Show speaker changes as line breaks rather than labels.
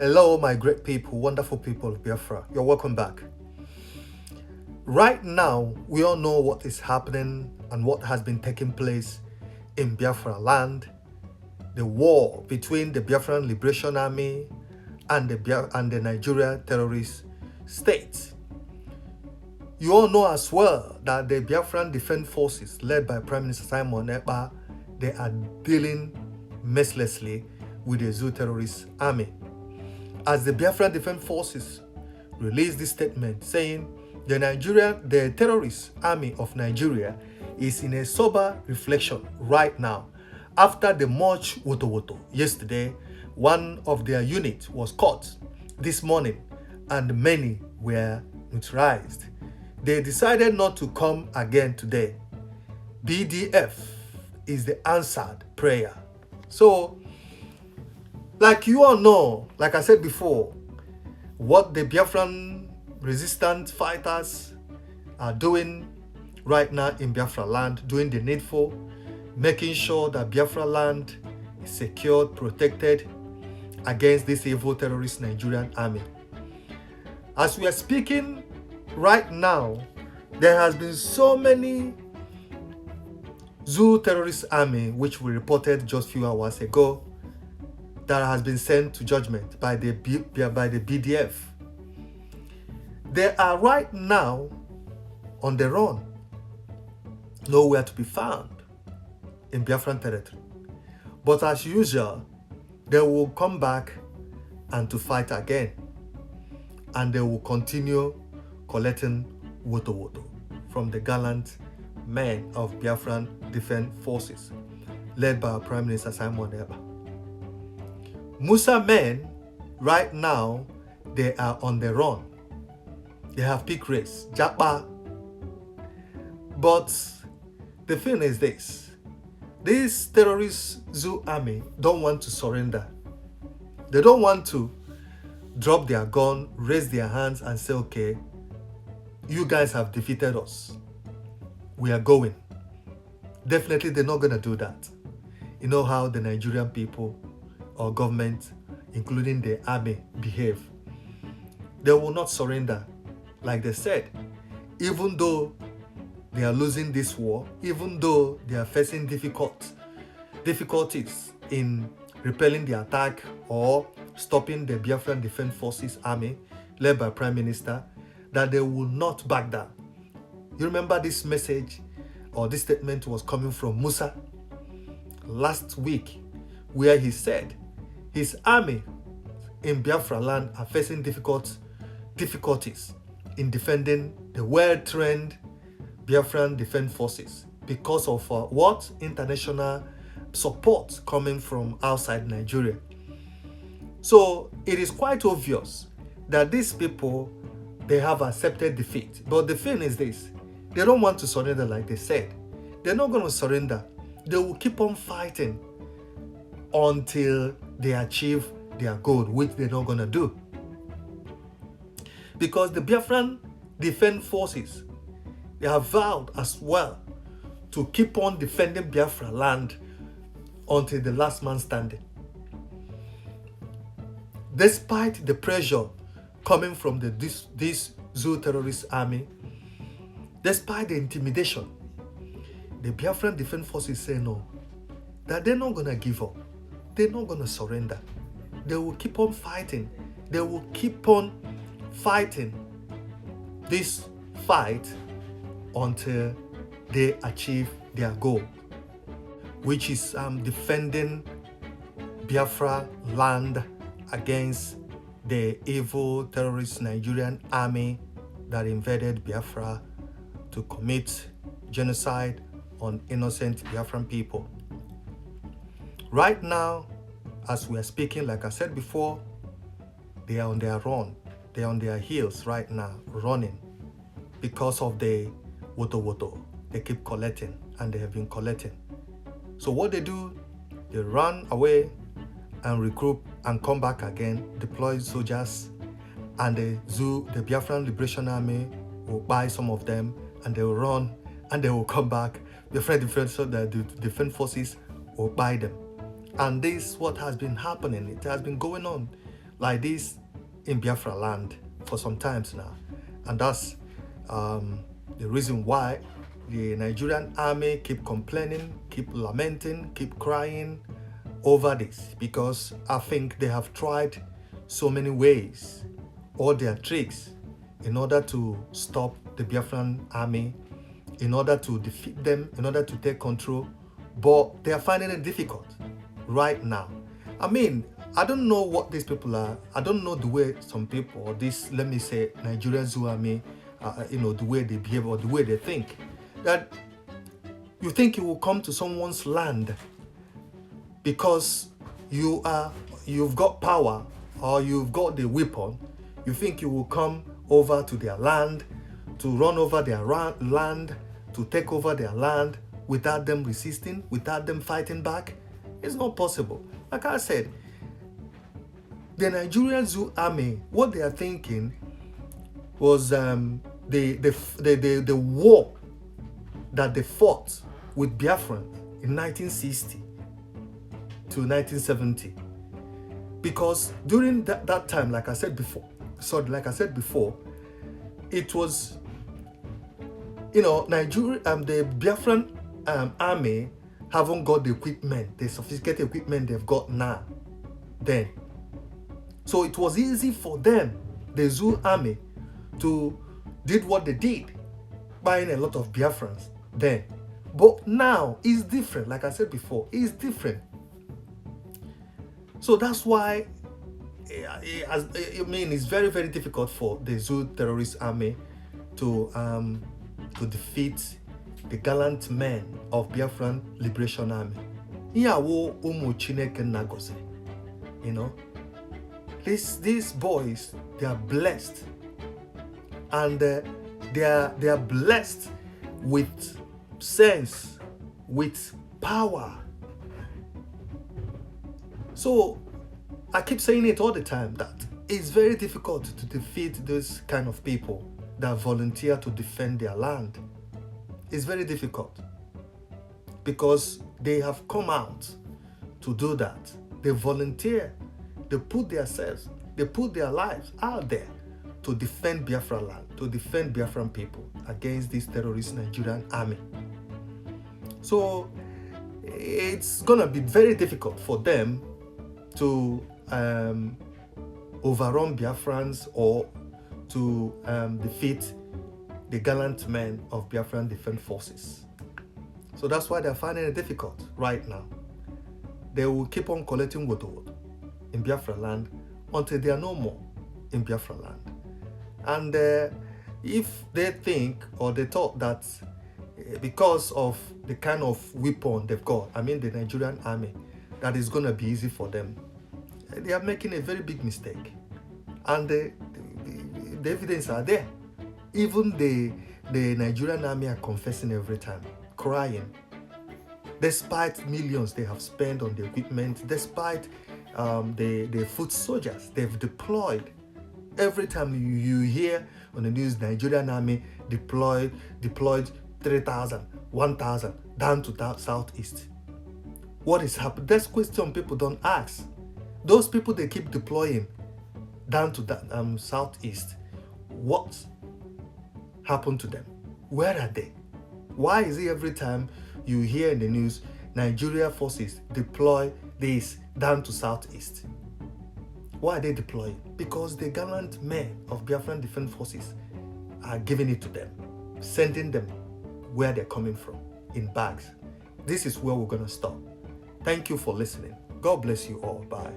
Hello, my great people, wonderful people of Biafra. You're welcome back. Right now, we all know what is happening and what has been taking place in Biafra land. The war between the Biafran Liberation Army and the Nigeria terrorist state. You all know as well that the Biafran Defense Forces, led by Prime Minister Simon Ekpa, they are dealing mercilessly with the Zoo terrorist army. As the Biafran Defense Forces released this statement saying the terrorist army of Nigeria is in a sober reflection right now. After the March Wotowoto yesterday, one of their units was caught this morning and many were neutralized. They decided not to come again today. BDF is the answered prayer. So, like you all know, like I said before, what the Biafran resistant fighters are doing right now in Biafra land, doing the needful, making sure that Biafra land is secured, protected against this evil terrorist Nigerian army. As we are speaking right now, there has been so many Zoo terrorist army, which we reported just a few hours ago, that has been sent to judgment by the BDF. They are right now on the run, nowhere to be found in Biafran territory. But as usual, they will come back and to fight again. And they will continue collecting Wotowoto from the gallant men of Biafran Defense Forces, led by our Prime Minister Simon Ekpa. Musa men, right now, they are on the run. They have pick race, Japa. But the thing is this terrorist Zoo army don't want to surrender. They don't want to drop their gun, raise their hands and say, okay, you guys have defeated us. We are going. Definitely they're not going to do that. You know how the Nigerian people or government, including the army, behave. They will not surrender. Like they said, even though they are losing this war, even though they are facing difficulties in repelling the attack or stopping the Biafran Defense Forces army, led by Prime Minister, that they will not back down. You remember this message or this statement was coming from Musa last week, where he said his army in Biafra land are facing difficulties in defending the well-trained Biafran Defense Forces because of what? International support coming from outside Nigeria. So it is quite obvious that these people, they have accepted defeat. But the thing is this, they don't want to surrender like they said. They're not going to surrender. They will keep on fighting until they achieve their goal, which they're not going to do. Because the Biafran Defense Forces, they have vowed as well to keep on defending Biafra land until the last man standing. Despite the pressure coming from this Zoo terrorist army, despite the intimidation, the Biafran Defense Forces say no, that they're not going to give up. They're not going to surrender. They will keep on fighting. They will keep on fighting this fight until they achieve their goal, which is defending Biafra land against the evil terrorist Nigerian army that invaded Biafra to commit genocide on innocent Biafran people. Right now, as we are speaking, like I said before, they are on their run. They are on their heels right now, running because of the Wotowoto. They keep collecting and they have been collecting. So what they do, they run away and recruit and come back again, deploy soldiers, and the Biafran Liberation Army will buy some of them and they will run and they will come back. The defense forces will buy them. And this is what has been happening. It has been going on like this in Biafra land for some times now. And that's the reason why the Nigerian army keep complaining, keep lamenting, keep crying over this, because I think they have tried so many ways, all their tricks, in order to stop the Biafran army, in order to defeat them, in order to take control, but they are finding it difficult right now. I mean, I don't know what these people are. I don't know the way some people, or this, let me say, Nigerian Zoo army, the way they behave or the way they think. That you think you will come to someone's land because you've got power or you've got the weapon. You think you will come over to their land, to run over their land, to take over their land without them resisting, without them fighting back? It's not possible. Like I said, the Nigerian Zoo army, what they are thinking was the war that they fought with Biafran in 1960 to 1970. Because during that time, like I said before, it was, Nigeria, the Biafran army haven't got the equipment, the sophisticated equipment they've got now, then. So it was easy for them, the Zoo army, to did what they did, buying a lot of Biafrans then. But now it's different. Like I said before, it's different. So that's why it's very, very difficult for the Zoo terrorist army to defeat the gallant men of Biafran Liberation Army. These boys, they are blessed, and they are blessed with sense, with power. So I keep saying it all the time, that it's very difficult to defeat those kind of people that volunteer to defend their land. It's very difficult because they have come out to do that. They volunteer. They put themselves, they put their lives out there to defend Biafra land, to defend Biafran people against this terrorist Nigerian army. So it's gonna be very difficult for them to overrun Biafrans or to defeat the gallant men of Biafran Defense Forces. So that's why they're finding it difficult right now. They will keep on collecting Wotowoto in Biafra land until they are no more in Biafra land. And if they think or they thought that because of the kind of weapon they've got, the Nigerian army, that is going to be easy for them, they are making a very big mistake. And the evidence are there. Even the Nigerian army are confessing every time, crying. Despite millions they have spent on the equipment, despite the foot soldiers they've deployed. Every time you hear on the news, Nigerian army deployed 3,000, 1,000 down to southeast. What is happening? That's question people don't ask. Those people they keep deploying down to the southeast, what happened to them? Where are they? Why is it every time you hear in the news Nigeria forces deploy this down to southeast? Why are they deploying? Because the gallant men of Biafran Defense Forces are giving it to them, sending them where they're coming from in bags. This is where we're going to stop. Thank you for listening. God bless you all. Bye.